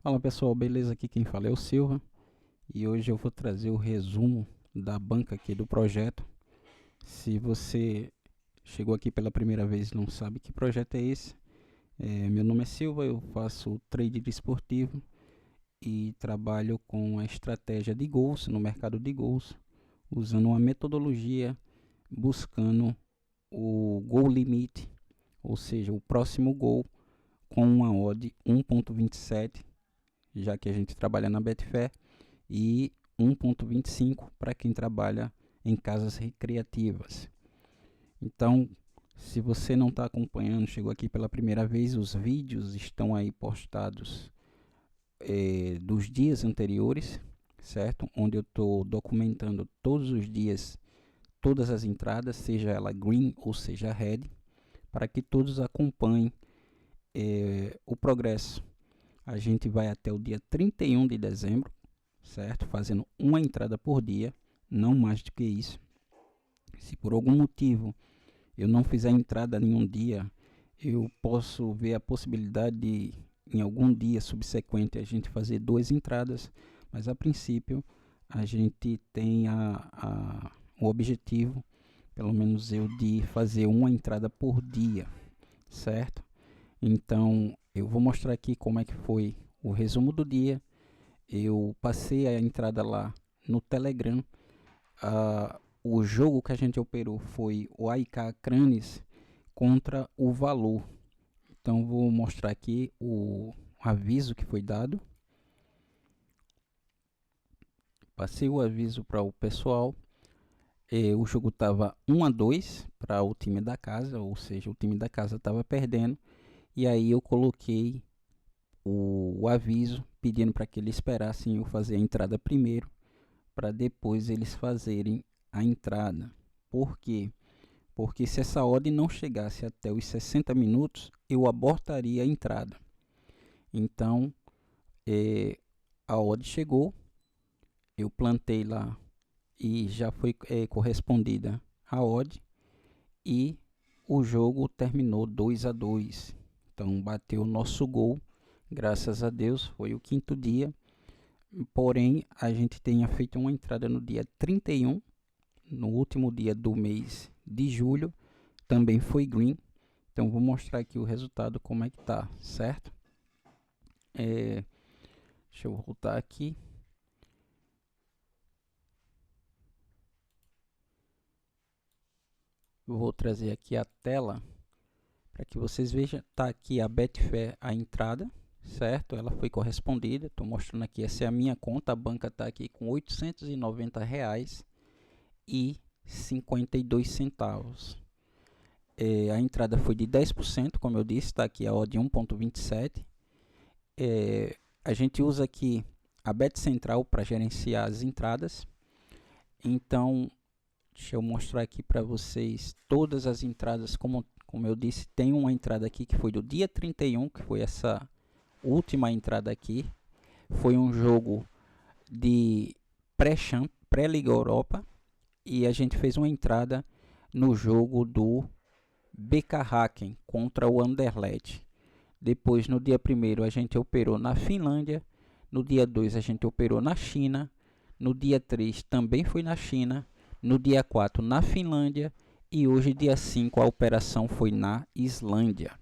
Fala pessoal, beleza? Aqui quem fala é o Silva e hoje eu vou trazer o resumo da banca aqui do projeto. Se você chegou aqui pela primeira vez e não sabe que projeto é esse, meu nome é Silva, eu faço trade esportivo e trabalho com a estratégia de gols no mercado de gols, usando uma metodologia buscando o gol limite, ou seja, o próximo gol com uma odd 1.27, já que a gente trabalha na Betfair, e 1.25 para quem trabalha em casas recreativas. Então, se você não está acompanhando, chegou aqui pela primeira vez, os vídeos estão aí postados dos dias anteriores, certo? Onde eu estou documentando todos os dias, todas as entradas, seja ela green ou seja red, para que todos acompanhem o progresso. A gente vai até o dia 31 de dezembro, certo? Fazendo uma entrada por dia, não mais do que isso. Se por algum motivo eu não fizer entrada em um dia, eu posso ver a possibilidade de, em algum dia subsequente, a gente fazer duas entradas, mas a princípio a gente tem o objetivo, pelo menos eu, de fazer uma entrada por dia, certo? Então eu vou mostrar aqui como é que foi o resumo do dia. Eu passei a entrada lá no Telegram. O jogo que a gente operou foi o AIK Cranes contra o Valor. Então vou mostrar aqui o aviso que foi dado. Passei o aviso para o pessoal. O jogo estava 1-2 para o time da casa, ou seja, o time da casa estava perdendo. E aí eu coloquei o aviso pedindo para que eles esperassem eu fazer a entrada primeiro, para depois eles fazerem a entrada. Por quê? Porque se essa odd não chegasse até os 60 minutos, eu abortaria a entrada. Então, a odd chegou, eu plantei lá e já foi correspondida a odd, e o jogo terminou 2-2. Então, bateu o nosso gol, graças a Deus, foi o quinto dia. Porém, a gente tenha feito uma entrada no dia 31, no último dia do mês de julho, também foi green. Então vou mostrar aqui o resultado, como é que tá, certo? Deixa eu voltar aqui. Eu vou trazer aqui a tela para que vocês vejam. Tá aqui a Betfair, a entrada, certo? Ela foi correspondida. Estou mostrando aqui, essa é a minha conta. A banca está aqui com R$890,52. A entrada foi de 10%, como eu disse, está aqui a odd 1.27. A gente usa aqui a Bet Central para gerenciar as entradas. Então, deixa eu mostrar aqui para vocês todas as entradas. Como eu disse, tem uma entrada aqui que foi do dia 31, que foi essa última entrada aqui. Foi um jogo de pré-Liga Europa, e a gente fez uma entrada no jogo do BK Häcken contra o Anderlecht. Depois, no dia 1º, a gente operou na Finlândia. No dia 2, a gente operou na China. No dia 3, também foi na China. No dia 4, na Finlândia. E hoje, dia 5, a operação foi na Islândia.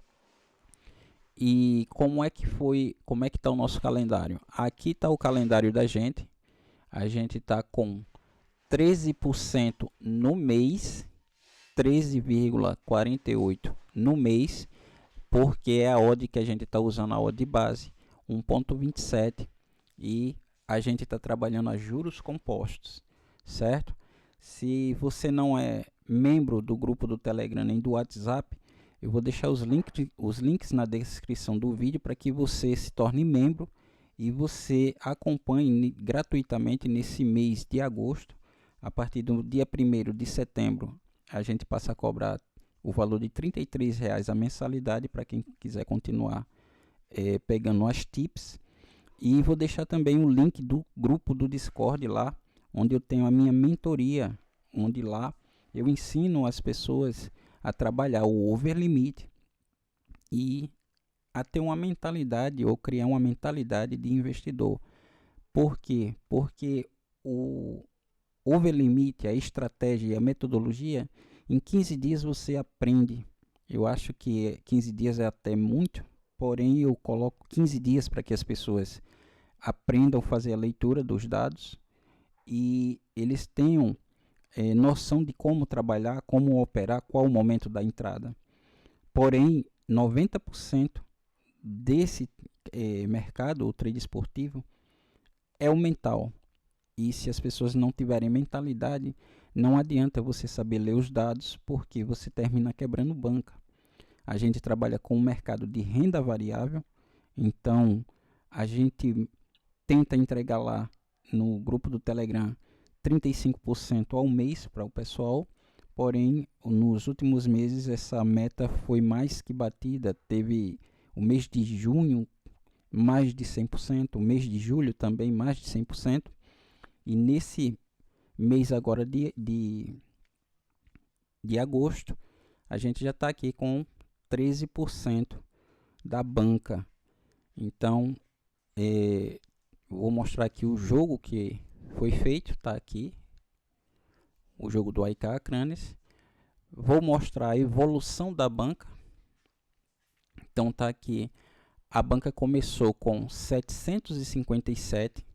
E como é que está o nosso calendário? Aqui está o calendário da gente. A gente está com 13% no mês, 13,48 no mês, porque é a odd que a gente está usando, a odd base 1.27, e a gente está trabalhando a juros compostos, certo? Se você não é membro do grupo do Telegram nem do WhatsApp, eu vou deixar os links na descrição do vídeo para que você se torne membro e você acompanhe gratuitamente nesse mês de agosto. A partir do dia 1º de setembro, a gente passa a cobrar o valor de R$33 a mensalidade para quem quiser continuar pegando as tips. E vou deixar também o link do grupo do Discord lá, onde eu tenho a minha mentoria, onde lá eu ensino as pessoas a trabalhar o over limit e a ter uma mentalidade ou criar uma mentalidade de investidor. Por quê? Porque o overlimit, a estratégia e a metodologia, em 15 dias você aprende. Eu acho que 15 dias é até muito, porém eu coloco 15 dias para que as pessoas aprendam a fazer a leitura dos dados e eles tenham noção de como trabalhar, como operar, qual o momento da entrada. Porém, 90% desse mercado, o trade esportivo, é o mental. E se as pessoas não tiverem mentalidade, não adianta você saber ler os dados, porque você termina quebrando banca. A gente trabalha com o mercado de renda variável, então a gente tenta entregar lá no grupo do Telegram 35% ao mês para o pessoal, porém nos últimos meses essa meta foi mais que batida. Teve o mês de junho mais de 100%, o mês de julho também mais de 100%, e nesse mês agora de agosto a gente já está aqui com 13% da banca. Então vou mostrar aqui o jogo que foi feito, está aqui o jogo do AIK Acranes. Vou mostrar a evolução da banca. Então está aqui, a banca começou com 757,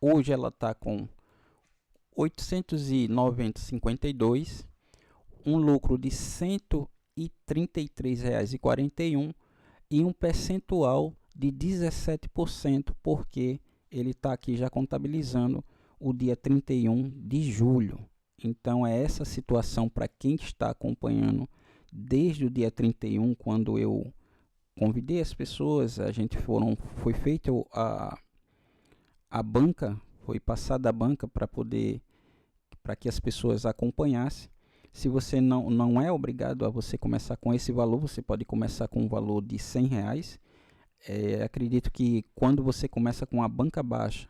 hoje ela está com 890,52, um lucro de R$ 133,41 e um percentual de 17%, porque ele está aqui já contabilizando o dia 31 de julho. Então é essa situação para quem está acompanhando desde o dia 31, quando eu convidei as pessoas, foi feita a banca, foi passada a banca para que as pessoas acompanhassem. Se você não é obrigado a você começar com esse valor, você pode começar com um valor de R$100. Acredito que quando você começa com a banca baixa,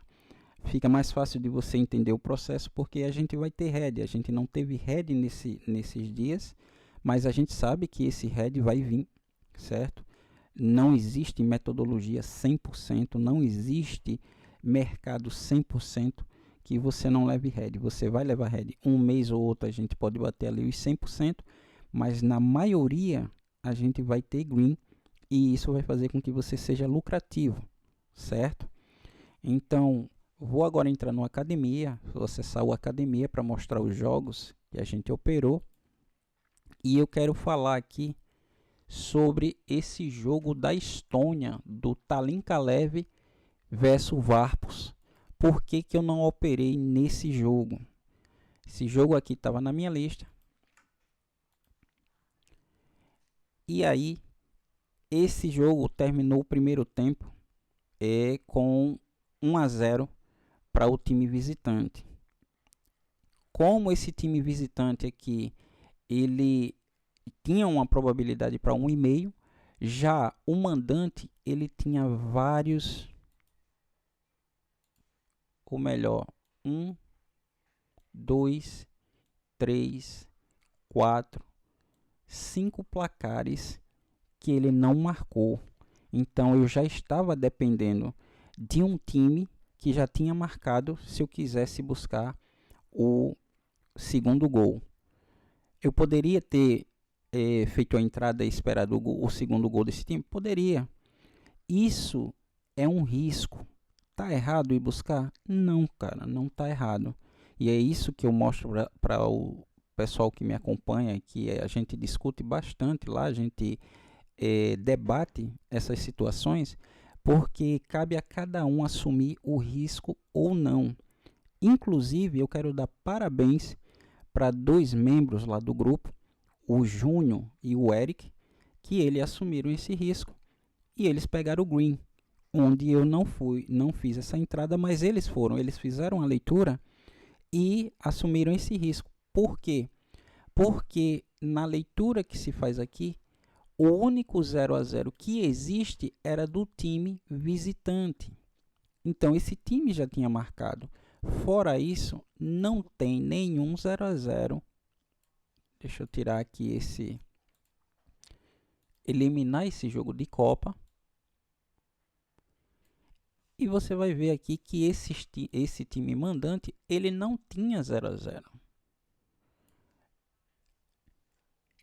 fica mais fácil de você entender o processo, porque a gente vai ter head. A gente não teve head nesses dias, mas a gente sabe que esse head vai vir, certo? Não existe metodologia 100%, não existe mercado 100% que você não leve head. Você vai levar head um mês ou outro, a gente pode bater ali os 100%, mas na maioria a gente vai ter green, e isso vai fazer com que você seja lucrativo, certo? Então, vou agora entrar no Academia, vou acessar o Academia para mostrar os jogos que a gente operou, e eu quero falar aqui sobre esse jogo da Estônia, do Tallinn Kalev versus Varpus. Por que eu não operei nesse jogo? Esse jogo aqui estava na minha lista. E aí, esse jogo terminou o primeiro tempo com 1-0 para o time visitante. Como esse time visitante aqui, ele tinha uma probabilidade para 1,5, já o mandante ele tinha vários, ou melhor, 1, 2, 3, 4, 5 placares que ele não marcou. Então eu já estava dependendo de um time que já tinha marcado se eu quisesse buscar o segundo gol. Eu poderia ter feito a entrada e esperado o segundo gol desse time? Poderia. Isso é um risco. Tá errado ir buscar? Não, cara, não tá errado. E é isso que eu mostro para o pessoal que me acompanha, que a gente discute bastante lá, a gente debate essas situações, porque cabe a cada um assumir o risco ou não. Inclusive, eu quero dar parabéns para 2 membros lá do grupo, o Júnior e o Eric, que eles assumiram esse risco e eles pegaram o green, onde eu não fiz essa entrada, mas eles fizeram a leitura e assumiram esse risco. Por quê? Porque na leitura que se faz aqui, o único 0-0 que existe era do time visitante. Então esse time já tinha marcado. Fora isso, não tem nenhum 0-0. Deixa eu tirar aqui eliminar esse jogo de Copa. E você vai ver aqui que esse time mandante, ele não tinha 0-0.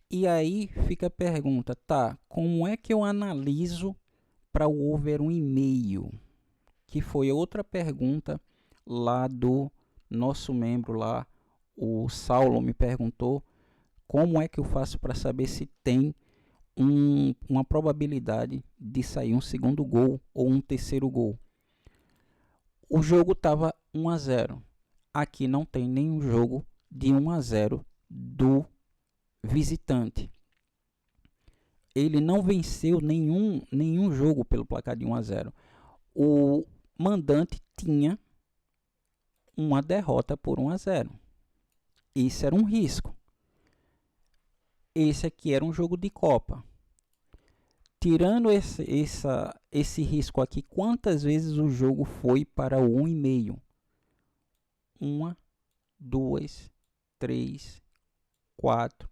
E aí fica a pergunta, tá, como é que eu analiso para o over 1,5? Que foi outra pergunta lá do nosso membro lá, o Saulo me perguntou como é que eu faço para saber se tem uma probabilidade de sair um segundo gol ou um terceiro gol. O jogo estava 1-0. Aqui não tem nenhum jogo de 1-0 do visitante. Ele não venceu nenhum jogo pelo placar de 1-0. O mandante tinha uma derrota por 1-0. Isso era um risco. Esse aqui era um jogo de Copa. Tirando esse risco aqui, quantas vezes o jogo foi para o 1,5? 1, 2, 3, 4,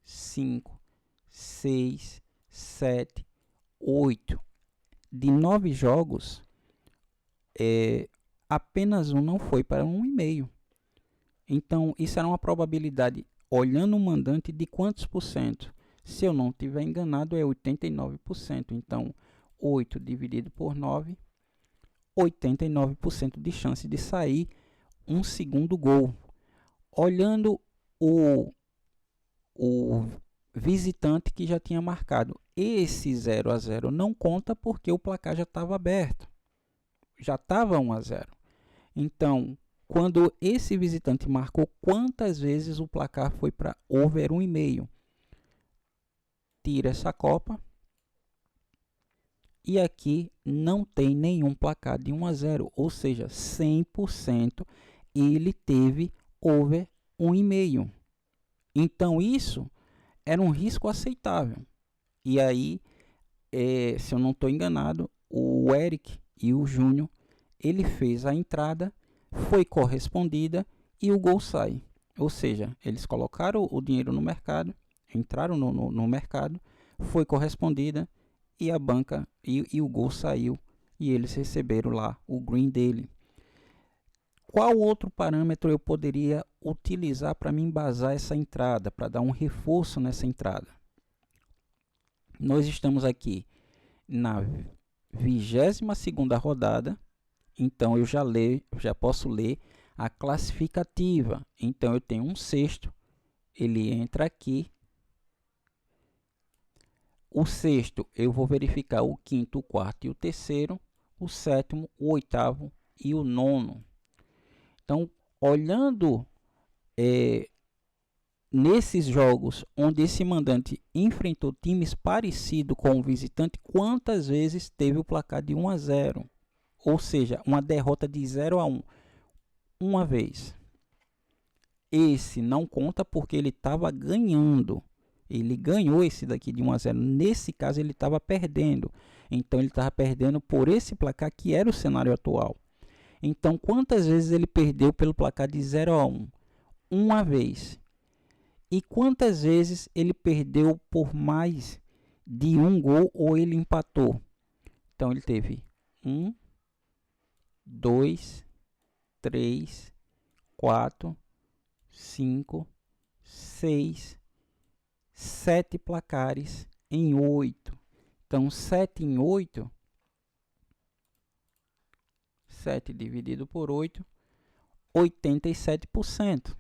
5, 6, 7, 8. De 9 jogos, apenas um não foi para 1,5. Então, isso era uma probabilidade, olhando o mandante, de quantos por cento? Se eu não estiver enganado, é 89%. Então, 8 dividido por 9, 89% de chance de sair um segundo gol. Olhando o visitante que já tinha marcado, esse 0-0 não conta porque o placar já estava aberto. Já estava 1-0. Então, quando esse visitante marcou, quantas vezes o placar foi para over 1,5? Tira essa Copa. E aqui não tem nenhum placar de 1-0, ou seja, 100% ele teve over 1,5. Então isso era um risco aceitável. E aí, se eu não estou enganado, o Eric e o Júnior, ele fez a entrada, foi correspondida e o gol sai. Ou seja, eles colocaram o dinheiro no mercado, entraram no mercado, foi correspondida e a banca e o gol saiu e eles receberam lá o green dele. Qual outro parâmetro eu poderia utilizar para me embasar essa entrada, para dar um reforço nessa entrada? Nós estamos aqui na 22ª rodada, então eu já posso ler a classificativa. Então eu tenho um sexto, ele entra aqui. O sexto eu vou verificar o quinto, o quarto e o terceiro, o sétimo, o oitavo e o nono. Então, olhando nesses jogos onde esse mandante enfrentou times parecidos com o visitante, quantas vezes teve o placar de 1-0? Ou seja, uma derrota de 0-1. Uma vez. Esse não conta porque ele estava ganhando. Ele ganhou esse daqui de 1-0. Nesse caso, ele estava perdendo. Então, ele estava perdendo por esse placar que era o cenário atual. Então, quantas vezes ele perdeu pelo placar de 0-1? Uma vez. E quantas vezes ele perdeu por mais de um gol ou ele empatou? Então, ele teve 1, 2, 3, 4, 5, 6, 7 placares em 8. Então, 7 em 8, 7 dividido por 8, 87%.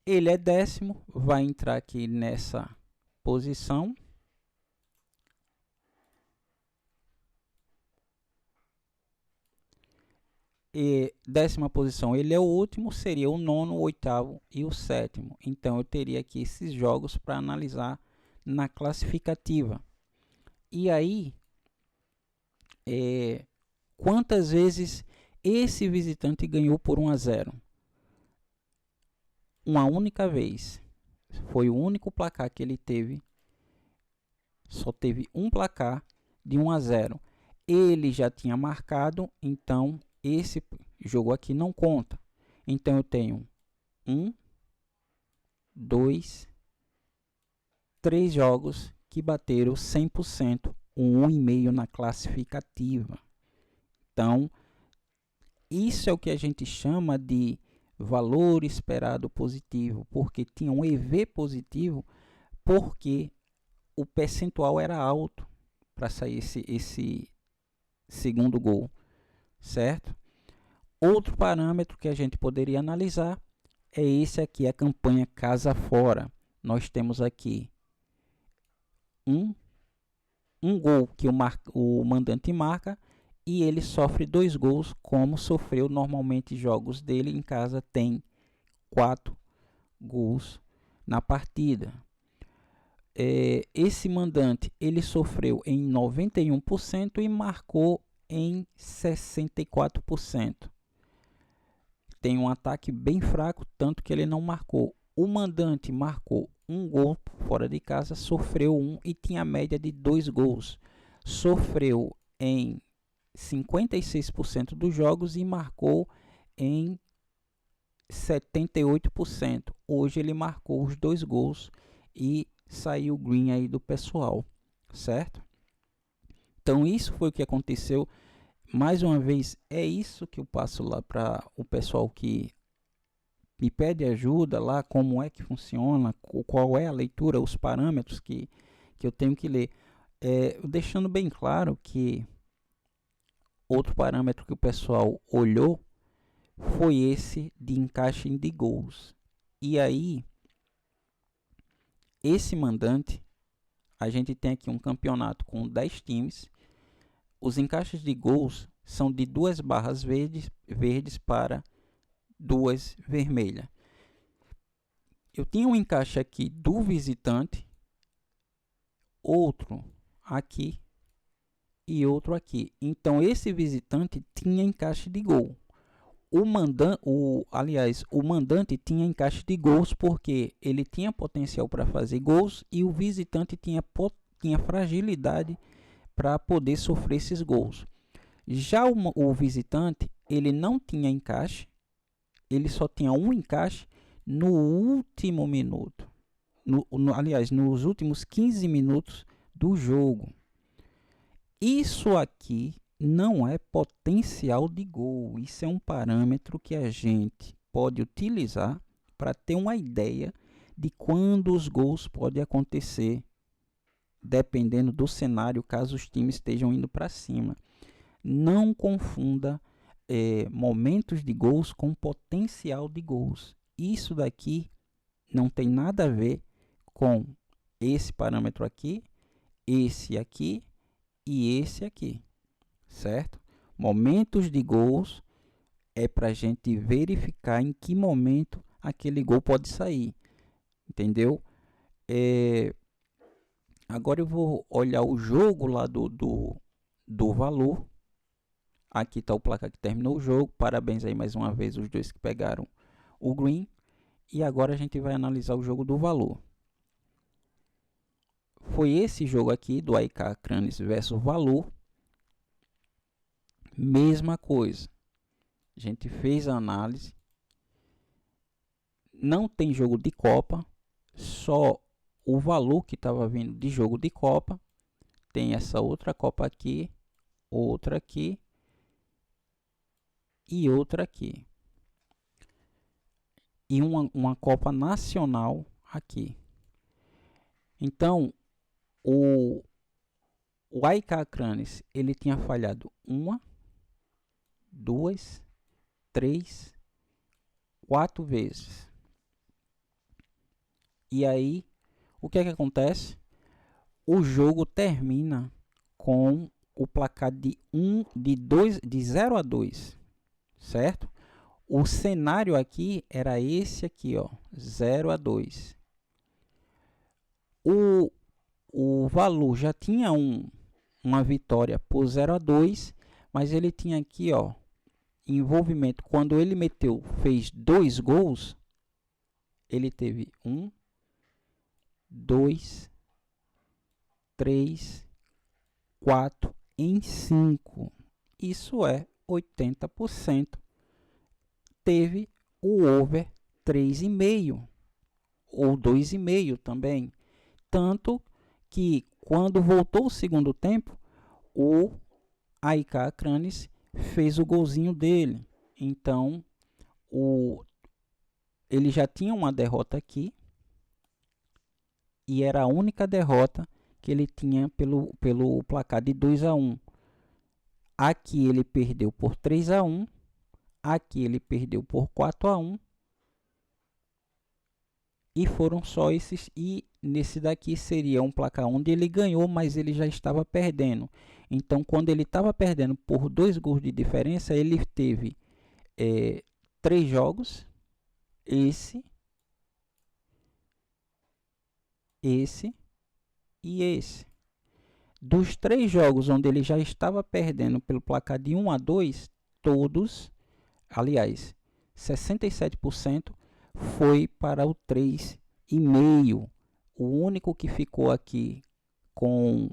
Ele é décimo, vai entrar aqui nessa posição. E décima posição, ele é o último, seria o nono, o oitavo e o sétimo. Então, eu teria aqui esses jogos para analisar na classificativa. E aí, quantas vezes esse visitante ganhou por 1-0? Uma única vez. Foi o único placar que ele teve. Só teve um placar de 1-0. Ele já tinha marcado, então esse jogo aqui não conta. Então eu tenho 1, 2, 3 jogos que bateram 100%, um 1,5 na classificativa. Então, isso é o que a gente chama de valor esperado positivo, porque tinha um EV positivo, porque o percentual era alto para sair esse segundo gol, certo? Outro parâmetro que a gente poderia analisar é esse aqui, a campanha casa fora. Nós temos aqui um gol que o mandante marca e ele sofre 2 gols, como sofreu normalmente. Jogos dele em casa tem 4 gols na partida. Esse mandante ele sofreu em 91% e marcou em 64%. Tem um ataque bem fraco, tanto que ele não marcou. O mandante marcou 1 gol fora de casa, sofreu 1 e tinha a média de 2 gols. Sofreu em 56% dos jogos e marcou em 78%. Hoje ele marcou os 2 gols e saiu green aí do pessoal, certo? Então isso foi o que aconteceu. Mais uma vez, é isso que eu passo lá para o pessoal que me pede ajuda lá, como é que funciona, qual é a leitura, os parâmetros que eu tenho que ler. Deixando bem claro que outro parâmetro que o pessoal olhou foi esse de encaixe de gols. E aí, esse mandante, a gente tem aqui um campeonato com 10 times. Os encaixes de gols são de 2 barras verdes para 2 vermelhas. Eu tinha um encaixe aqui do visitante, outro aqui e outro aqui. Então esse visitante tinha encaixe de gol. O mandante tinha encaixe de gols porque ele tinha potencial para fazer gols e o visitante tinha fragilidade para poder sofrer esses gols. Já o visitante, ele não tinha encaixe, ele só tinha um encaixe no último minuto. Nos últimos 15 minutos do jogo. Isso aqui não é potencial de gol. Isso é um parâmetro que a gente pode utilizar para ter uma ideia de quando os gols podem acontecer, dependendo do cenário, caso os times estejam indo para cima. Não confunda momentos de gols com potencial de gols. Isso daqui não tem nada a ver com esse parâmetro aqui, esse aqui e esse aqui, certo? Momentos de gols é para a gente verificar em que momento aquele gol pode sair, entendeu? Agora eu vou olhar o jogo lá do valor. Aqui está o placar que terminou o jogo. Parabéns aí mais uma vez os dois que pegaram o green. E agora a gente vai analisar o jogo do valor. Foi esse jogo aqui do AIK Cranes versus Valor. Mesma coisa. A gente fez a análise. Não tem jogo de Copa. Só o valor que estava vindo de jogo de Copa. Tem essa outra Copa aqui. Outra aqui. E outra aqui. E uma Copa Nacional aqui. Então, o AIK Cranes, ele tinha falhado 1, 2, 3, 4 vezes. E aí, o que é que acontece? O jogo termina com o placar de 0 a 2, certo? O cenário aqui era esse aqui, ó, 0 a 2. O valor já tinha uma vitória por 0 a 2, mas ele tinha aqui, ó, envolvimento. Quando ele fez 2 gols, ele teve 1, 2, 3, 4 em 5. Isso é 80%. Teve o over 3,5 ou 2,5 também. Tanto que quando voltou o segundo tempo, o AIK Cranes fez o golzinho dele. Então, ele já tinha uma derrota aqui, e era a única derrota que ele tinha pelo placar de 2-1. Aqui ele perdeu por 3-1, aqui ele perdeu por 4-1, e foram só esses. E nesse daqui seria um placar onde ele ganhou, mas ele já estava perdendo. Então, quando ele estava perdendo por 2 gols de diferença, ele teve 3 jogos, esse e esse. Dos 3 jogos onde ele já estava perdendo pelo placar de 1-2, todos, aliás, 67% foi para o 3,5. O único que ficou aqui com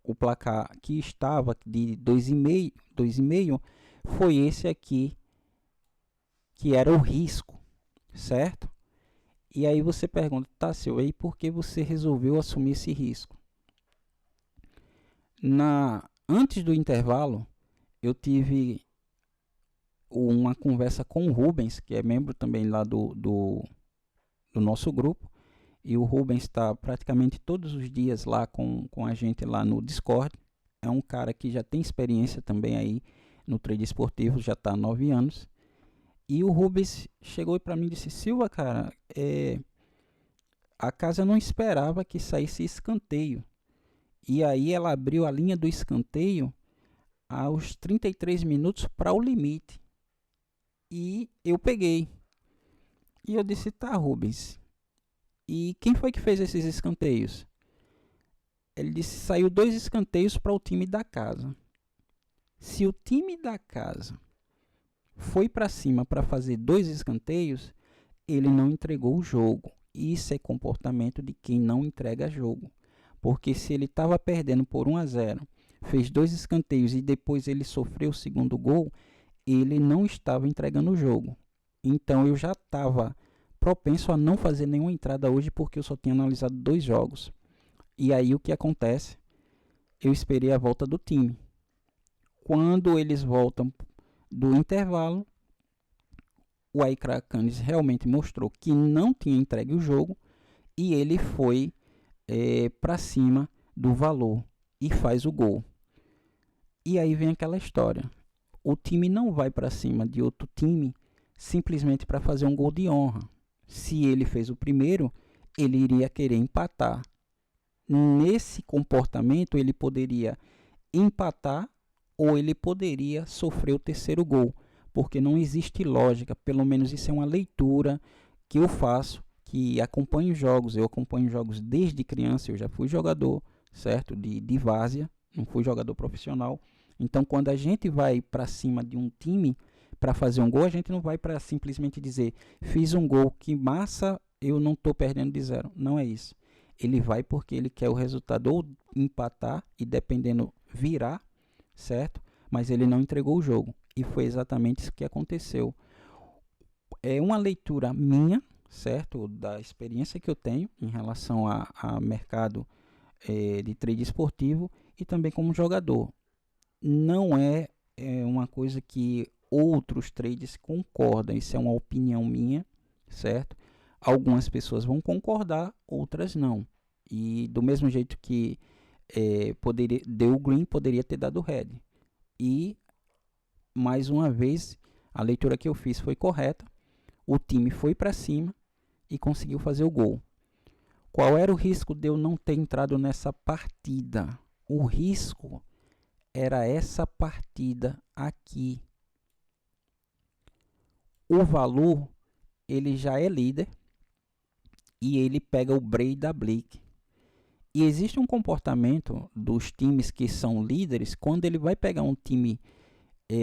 o placar que estava de 2,5 foi esse aqui, que era o risco, certo? E aí você pergunta, tá, Silvio, e por que você resolveu assumir esse risco? Antes do intervalo, eu tive uma conversa com o Rubens, que é membro também lá do nosso grupo, e o Rubens está praticamente todos os dias lá com a gente lá no Discord. É um cara que já tem experiência também aí no trade esportivo, já está há 9 anos. E o Rubens chegou para mim e disse, Silva, cara, a casa não esperava que saísse escanteio. E aí ela abriu a linha do escanteio aos 33 minutos para o limite. E eu peguei. E eu disse, tá, Rubens, e quem foi que fez esses escanteios? Ele disse, saiu 2 escanteios para o time da casa. Se o time da casa foi para cima para fazer 2 escanteios, ele não entregou o jogo. Isso é comportamento de quem não entrega jogo. Porque se ele estava perdendo por 1-0, fez 2 escanteios e depois ele sofreu o segundo gol, ele não estava entregando o jogo. Então eu já estava propenso a não fazer nenhuma entrada hoje, porque eu só tinha analisado 2 jogos. E aí o que acontece? Eu esperei a volta do time. Quando eles voltam do intervalo, o AIK Cranes realmente mostrou que não tinha entregue o jogo, e ele foi para cima do valor e faz o gol. E aí vem aquela história. O time não vai para cima de outro time simplesmente para fazer um gol de honra. Se ele fez o primeiro, ele iria querer empatar. Nesse comportamento, ele poderia empatar ou ele poderia sofrer o terceiro gol, porque não existe lógica. Pelo menos isso é uma leitura que eu faço, que acompanho jogos. Eu acompanho jogos desde criança, eu já fui jogador, certo? De várzea, não fui jogador profissional. Então, quando a gente vai para cima de um time para fazer um gol, a gente não vai para simplesmente dizer, fiz um gol, que massa, eu não estou perdendo de 0. Não é isso. Ele vai porque ele quer o resultado ou empatar e, dependendo, virar, certo? Mas ele não entregou o jogo. E foi exatamente isso que aconteceu. É uma leitura minha, certo? Da experiência que eu tenho em relação a mercado de trade esportivo e também como jogador. Não é uma coisa que outros traders concordam. Isso é uma opinião minha, certo? Algumas pessoas vão concordar, outras não. E do mesmo jeito que deu green, poderia ter dado red. E, mais uma vez, a leitura que eu fiz foi correta. O time foi para cima e conseguiu fazer o gol. Qual era o risco de eu não ter entrado nessa partida? O risco era essa partida aqui. O valor, ele já é líder e ele pega o break da Blake. E existe um comportamento dos times que são líderes, quando ele vai pegar um time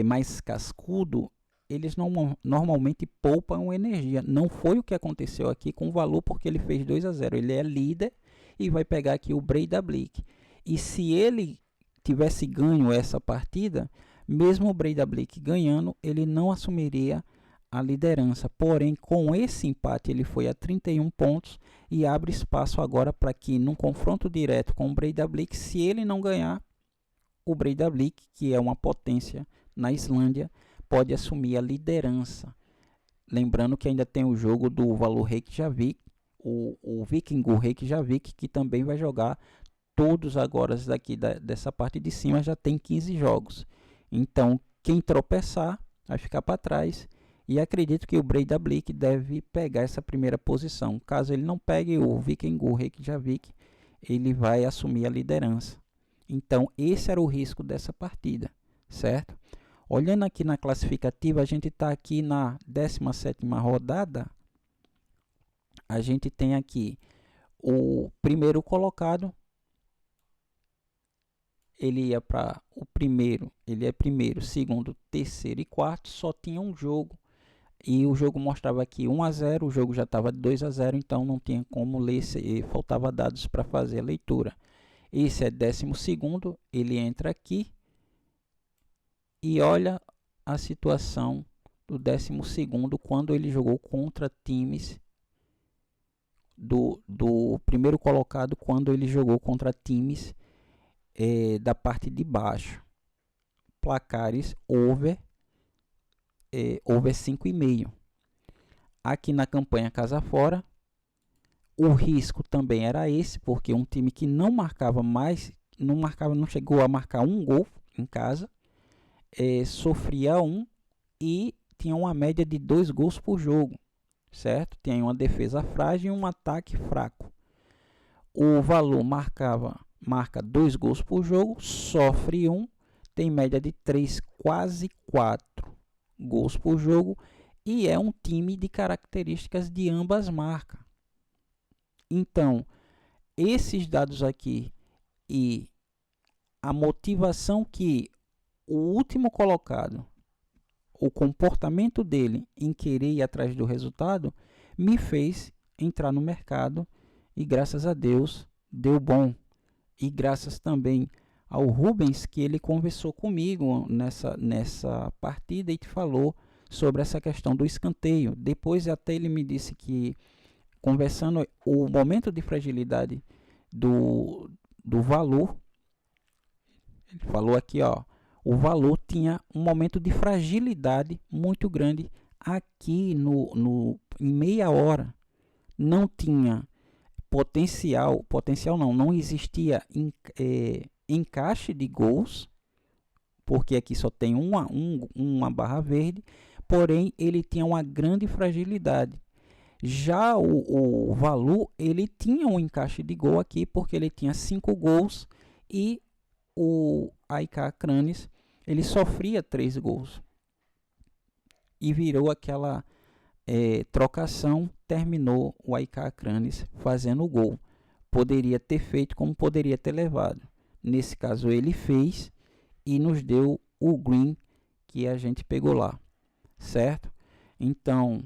mais cascudo, eles normalmente poupam energia. Não foi o que aconteceu aqui com o valor, porque ele fez 2-0. Ele é líder e vai pegar aqui o break da Blake. E se ele tivesse ganho essa partida, mesmo o break da Blake ganhando, ele não assumiria a liderança. Porém, com esse empate, ele foi a 31 pontos e abre espaço agora para que, num confronto direto com o Breiðablik, se ele não ganhar, o Breiðablik, que é uma potência na Islândia, pode assumir a liderança. Lembrando que ainda tem o jogo do Valur Reykjavik, o Víkingur Reykjavik, que também vai jogar todos agora daqui dessa parte de cima, já tem 15 jogos. Então, quem tropeçar vai ficar para trás. E acredito que o Breiðablik deve pegar essa primeira posição. Caso ele não pegue o Víkingur Reykjavik, ele vai assumir a liderança. Então, esse era o risco dessa partida, certo? Olhando aqui na classificativa, a gente está aqui na 17ª rodada. A gente tem aqui o primeiro colocado. Ele ia para o primeiro, ele é primeiro, segundo, terceiro e quarto. Só tinha um jogo. E o jogo mostrava aqui 1-0, o jogo já estava 2-0, então não tinha como ler, faltava dados para fazer a leitura. Esse é 12º, ele entra aqui e olha a situação do 12º quando ele jogou contra times do primeiro colocado, quando ele jogou contra times da parte de baixo. Placares over 5,5. Aqui na campanha Casa Fora, o risco também era esse, porque um time que não marcava mais, não chegou a marcar um gol em casa, sofria um e tinha uma média de 2 gols por jogo, certo? Tem uma defesa frágil e um ataque fraco. O Valur marca 2 gols por jogo, sofre um, tem média de 3, quase 4 gols por jogo e é um time de características de ambas marcas. Então, esses dados aqui e a motivação que o último colocado, o comportamento dele em querer ir atrás do resultado, me fez entrar no mercado e graças a Deus deu bom. E graças também ao Rubens, que ele conversou comigo nessa partida e falou sobre essa questão do escanteio. Depois até ele me disse que, conversando, o momento de fragilidade do Valur, ele falou aqui, ó, o Valur tinha um momento de fragilidade muito grande aqui em meia hora. Não tinha potencial não existia encaixe de gols, porque aqui só tem uma barra verde, porém ele tinha uma grande fragilidade. Já o Valur, ele tinha um encaixe de gol aqui, porque ele tinha 5 gols e o AEK Akranes, ele sofria 3 gols. E virou aquela trocação, terminou o AEK Akranes fazendo o gol. Poderia ter feito como poderia ter levado. Nesse caso ele fez e nos deu o green que a gente pegou lá, certo? Então,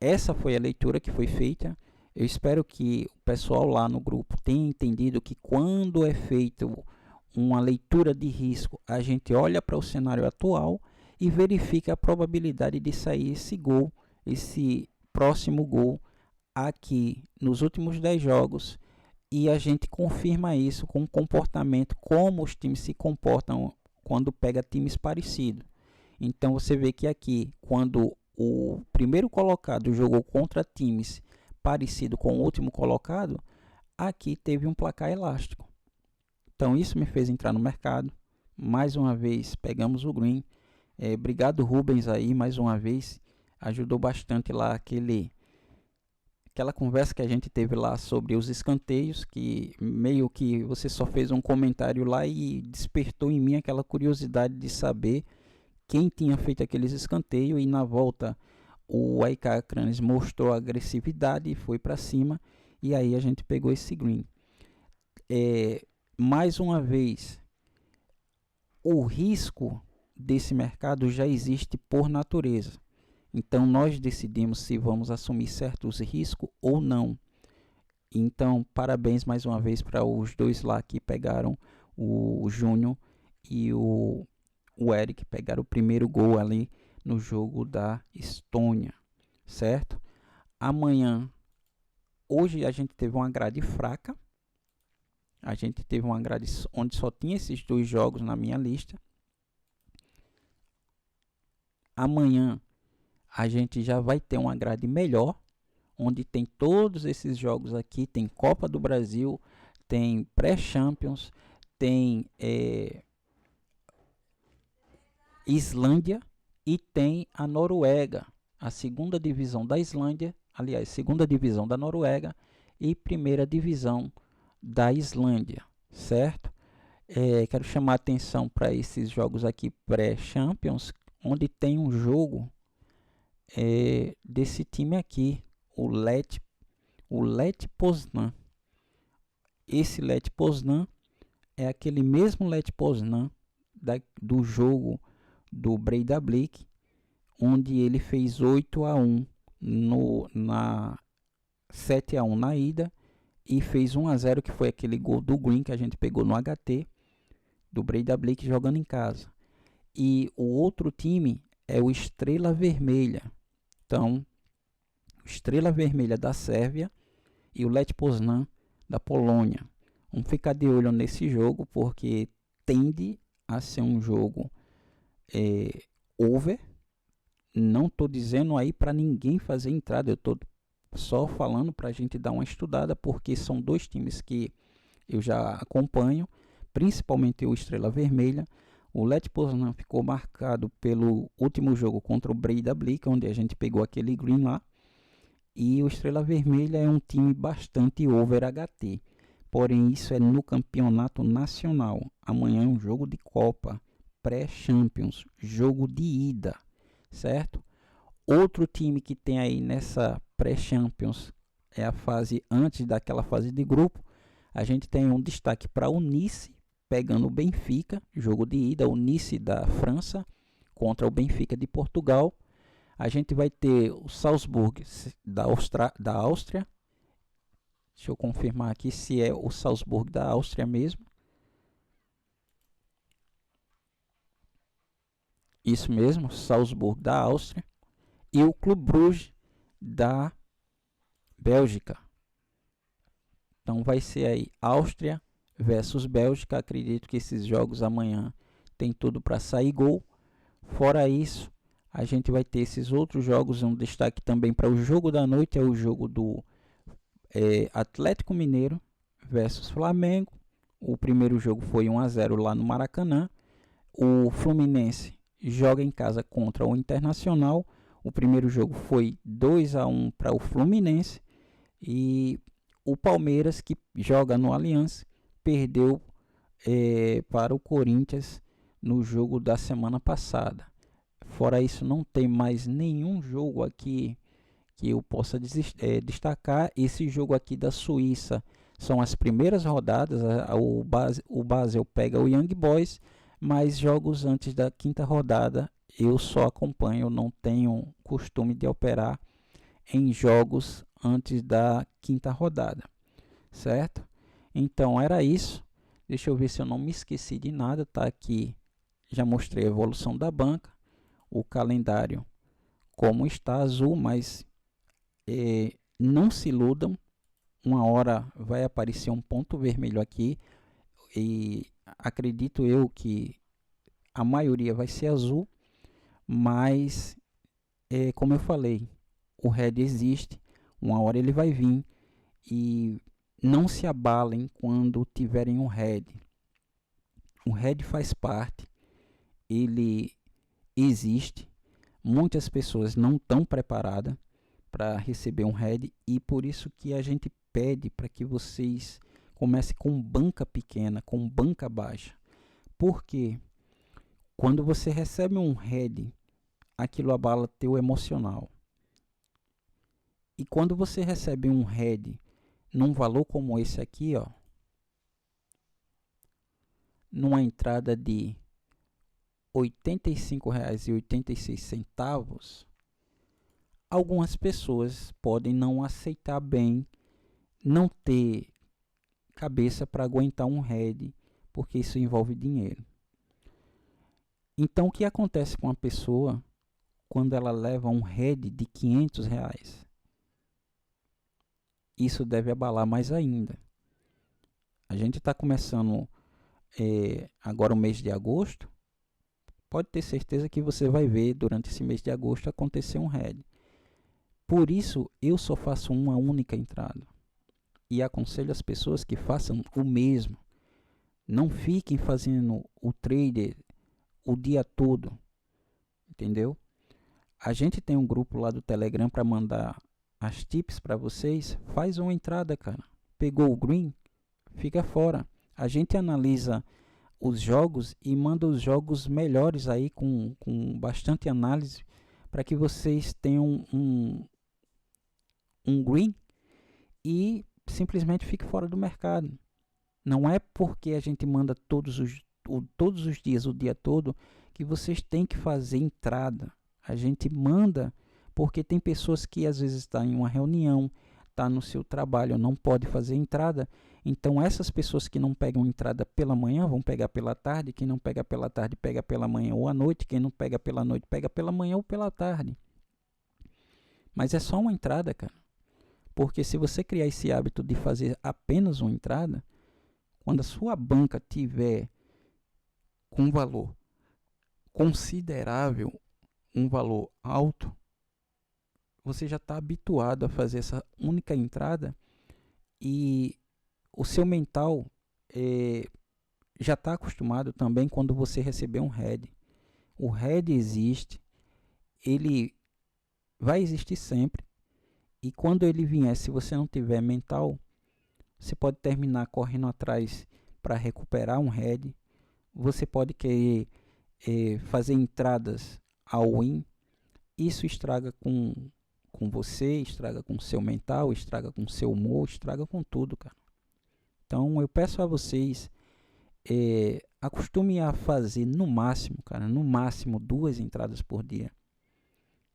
essa foi a leitura que foi feita. Eu espero que o pessoal lá no grupo tenha entendido que quando é feito uma leitura de risco, a gente olha para o cenário atual e verifica a probabilidade de sair esse gol, esse próximo gol aqui nos últimos 10 jogos, e a gente confirma isso com o comportamento, como os times se comportam quando pega times parecidos. Então você vê que aqui, quando o primeiro colocado jogou contra times parecidos com o último colocado, aqui teve um placar elástico. Então isso me fez entrar no mercado. Mais uma vez pegamos o green. Obrigado Rubens aí, mais uma vez, ajudou bastante lá aquela conversa que a gente teve lá sobre os escanteios, que meio que você só fez um comentário lá e despertou em mim aquela curiosidade de saber quem tinha feito aqueles escanteios, e na volta o AEK Akranes mostrou agressividade e foi para cima, e aí a gente pegou esse green. Mais uma vez, o risco desse mercado já existe por natureza. Então nós decidimos se vamos assumir certos riscos ou não. Então parabéns mais uma vez para os dois lá que pegaram, o Júnior e o Eric, pegaram o primeiro gol ali no jogo da Estônia, certo? Amanhã, hoje a gente teve uma grade fraca, a gente teve uma grade onde só tinha esses 2 jogos na minha lista. Amanhã a gente já vai ter uma grade melhor, onde tem todos esses jogos aqui, tem Copa do Brasil, tem Pré-Champions, tem Islândia e tem a Noruega, a segunda divisão da Islândia, aliás, segunda divisão da Noruega e primeira divisão da Islândia, certo? Quero chamar a atenção para esses jogos aqui pré-Champions, onde tem um jogo desse time aqui, o Lech Poznan. Esse Lech Poznan é aquele mesmo Lech Poznan do jogo do Breidablik, onde ele fez 8-1 na 7-1 na ida e fez 1-0, que foi aquele gol do Green que a gente pegou no HT do Breidablik jogando em casa. E o outro time é o Estrela Vermelha. Então, Estrela Vermelha da Sérvia e o Lech Poznan da Polônia. Vamos ficar de olho nesse jogo, porque tende a ser um jogo over. Não estou dizendo aí para ninguém fazer entrada, eu estou só falando para a gente dar uma estudada, porque são 2 times que eu já acompanho, principalmente o Estrela Vermelha. O Lech Poznan ficou marcado pelo último jogo contra o Breidablik, onde a gente pegou aquele green lá. E o Estrela Vermelha é um time bastante over HT. Porém, isso é no campeonato nacional. Amanhã é um jogo de Copa, pré-Champions, jogo de ida, certo? Outro time que tem aí nessa pré-Champions é a fase antes daquela fase de grupo. A gente tem um destaque para o Nice, pegando o Benfica, jogo de ida, o Nice da França contra o Benfica de Portugal. A gente vai ter o Salzburg da Áustria. Deixa eu confirmar aqui se é o Salzburg da Áustria mesmo. Isso mesmo, Salzburg da Áustria. E o Clube Bruges da Bélgica. Então vai ser aí Áustria versus Bélgica. Acredito que esses jogos amanhã tem tudo para sair gol. Fora isso, a gente vai ter esses outros jogos. Um destaque também para o jogo da noite é o jogo do Atlético Mineiro versus Flamengo. O primeiro jogo foi 1-0 lá no Maracanã. O Fluminense joga em casa contra o Internacional. O primeiro jogo foi 2-1 para o Fluminense. E o Palmeiras, que joga no Allianz, perdeu para o Corinthians no jogo da semana passada. Fora isso, não tem mais nenhum jogo aqui que eu possa destacar. Esse jogo aqui da Suíça são as primeiras rodadas. O Basel pega o Young Boys, mas jogos antes da 5ª rodada eu só acompanho, não tenho costume de operar em jogos antes da 5ª rodada, certo? Então era isso. Deixa eu ver se eu não me esqueci de nada. Tá aqui, já mostrei a evolução da banca, o calendário como está azul, mas não se iludam, uma hora vai aparecer um ponto vermelho aqui e acredito eu que a maioria vai ser azul, mas como eu falei, o red existe, uma hora ele vai vir, e não se abalem quando tiverem um red. O red faz parte, ele existe, muitas pessoas não estão preparadas para receber um red, e por isso que a gente pede para que vocês comecem com banca pequena, com banca baixa. Porque quando você recebe um red, aquilo abala teu emocional. E quando você recebe um red num valor como esse aqui, ó, numa entrada de R$ 85,86, algumas pessoas podem não aceitar bem, não ter cabeça para aguentar um red, porque isso envolve dinheiro. Então, o que acontece com a pessoa quando ela leva um head de R$ 500. Isso deve abalar mais ainda. A gente está começando agora o mês de agosto. Pode ter certeza que você vai ver durante esse mês de agosto acontecer um head. Por isso, eu só faço uma única entrada. E aconselho as pessoas que façam o mesmo. Não fiquem fazendo o trader o dia todo. Entendeu? A gente tem um grupo lá do Telegram para mandar as tips para vocês. Faz uma entrada, cara. Pegou o green, fica fora. A gente analisa os jogos e manda os jogos melhores aí com bastante análise para que vocês tenham um green e simplesmente fique fora do mercado. Não é porque a gente manda todos os dias, o dia todo, que vocês têm que fazer entrada. A gente manda porque tem pessoas que às vezes estão em uma reunião, está no seu trabalho, não pode fazer entrada. Então essas pessoas que não pegam entrada pela manhã, vão pegar pela tarde. Quem não pega pela tarde, pega pela manhã ou à noite. Quem não pega pela noite, pega pela manhã ou pela tarde. Mas é só uma entrada, cara. Porque se você criar esse hábito de fazer apenas uma entrada, quando a sua banca tiver com um valor considerável, um valor alto, você já está habituado a fazer essa única entrada e o seu mental já está acostumado também quando você receber um head. O head existe, ele vai existir sempre e quando ele vier, se você não tiver mental, você pode terminar correndo atrás para recuperar um head. Você pode querer fazer entradas all in. Isso estraga com você, estraga com o seu mental, estraga com o seu humor, estraga com tudo, cara. Então eu peço a vocês, acostume a fazer no máximo, cara, no máximo 2 entradas por dia.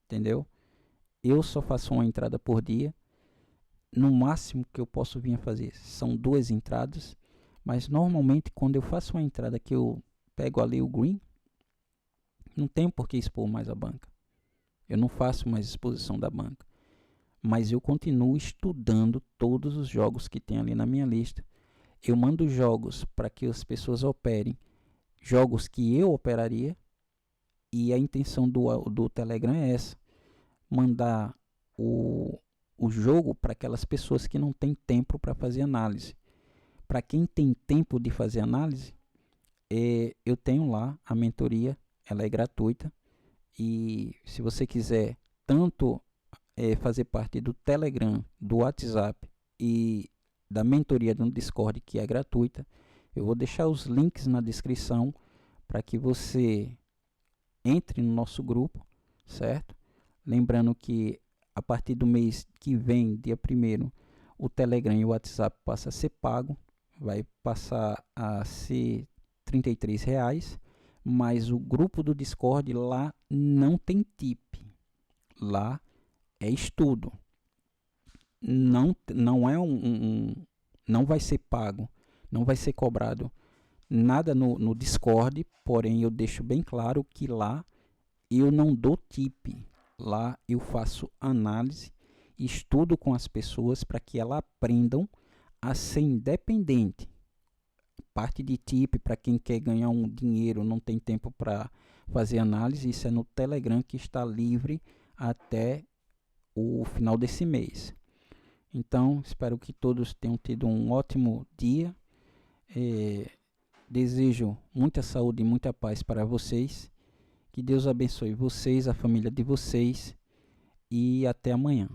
Entendeu? Eu só faço uma entrada por dia. No máximo que eu posso vir a fazer são 2 entradas. Mas normalmente quando eu faço uma entrada que eu pego ali o green, não tenho por que expor mais a banca. Eu não faço mais exposição da banca. Mas eu continuo estudando todos os jogos que tem ali na minha lista. Eu mando jogos para que as pessoas operem. Jogos que eu operaria. E a intenção do Telegram é essa. Mandar o jogo para aquelas pessoas que não têm tempo para fazer análise. Para quem tem tempo de fazer análise, eu tenho lá a mentoria. Ela é gratuita. E se você quiser tanto fazer parte do Telegram, do WhatsApp e da mentoria no Discord, que é gratuita, eu vou deixar os links na descrição para que você entre no nosso grupo, certo? Lembrando que a partir do mês que vem, dia 1º, o Telegram e o WhatsApp passa a ser pago, vai passar a ser R$ 33, mas o grupo do Discord lá não tem tip, lá é estudo, não é não vai ser pago, não vai ser cobrado nada no Discord, porém eu deixo bem claro que lá eu não dou tip, lá eu faço análise, estudo com as pessoas para que elas aprendam a ser independente. Parte de tip para quem quer ganhar um dinheiro, não tem tempo para fazer análise, isso é no Telegram que está livre até o final desse mês. Então, espero que todos tenham tido um ótimo dia. Desejo muita saúde e muita paz para vocês. Que Deus abençoe vocês, a família de vocês e até amanhã.